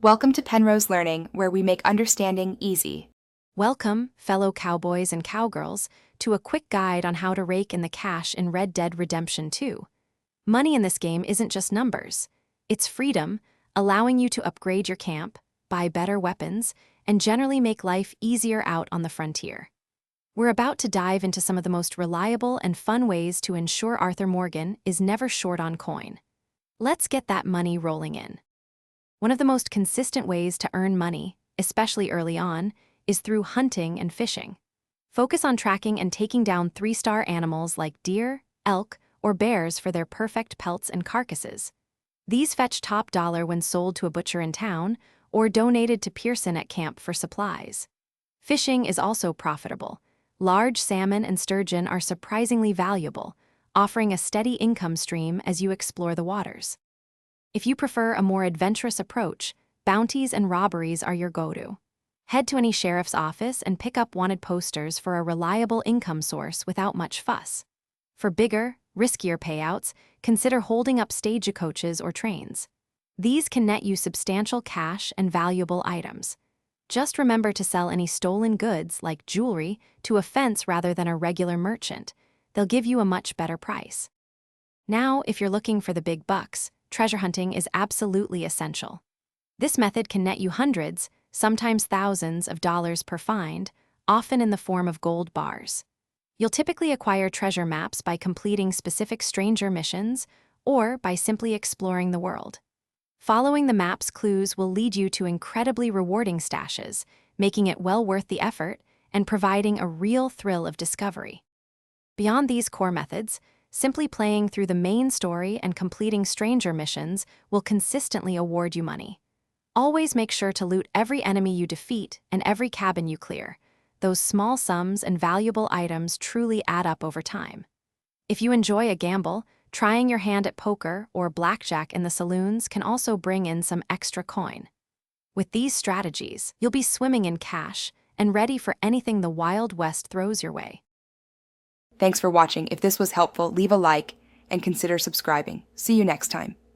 Welcome to Penrose Learning, where we make understanding easy. Welcome, fellow cowboys and cowgirls, to a quick guide on how to rake in the cash in Red Dead Redemption 2. Money in this game isn't just numbers. It's freedom, allowing you to upgrade your camp, buy better weapons, and generally make life easier out on the frontier. We're about to dive into some of the most reliable and fun ways to ensure Arthur Morgan is never short on coin. Let's get that money rolling in. One of the most consistent ways to earn money, especially early on, is through hunting and fishing. Focus on tracking and taking down 3-star animals like deer, elk, or bears for their perfect pelts and carcasses. These fetch top dollar when sold to a butcher in town or donated to Pearson at camp for supplies. Fishing is also profitable. Large salmon and sturgeon are surprisingly valuable, offering a steady income stream as you explore the waters. If you prefer a more adventurous approach, bounties and robberies are your go-to. Head to any sheriff's office and pick up wanted posters for a reliable income source without much fuss. For bigger, riskier payouts, consider holding up stagecoaches or trains. These can net you substantial cash and valuable items. Just remember to sell any stolen goods, like jewelry, to a fence rather than a regular merchant. They'll give you a much better price. Now, if you're looking for the big bucks, treasure hunting is absolutely essential. This method can net you hundreds, sometimes thousands of dollars per find, often in the form of gold bars. You'll typically acquire treasure maps by completing specific stranger missions or by simply exploring the world. Following the map's clues will lead you to incredibly rewarding stashes, making it well worth the effort and providing a real thrill of discovery. Beyond these core methods, simply playing through the main story and completing stranger missions will consistently award you money. Always make sure to loot every enemy you defeat and every cabin you clear. Those small sums and valuable items truly add up over time. If you enjoy a gamble, trying your hand at poker or blackjack in the saloons can also bring in some extra coin. With these strategies, you'll be swimming in cash and ready for anything the Wild West throws your way. Thanks for watching. If this was helpful, leave a like and consider subscribing. See you next time.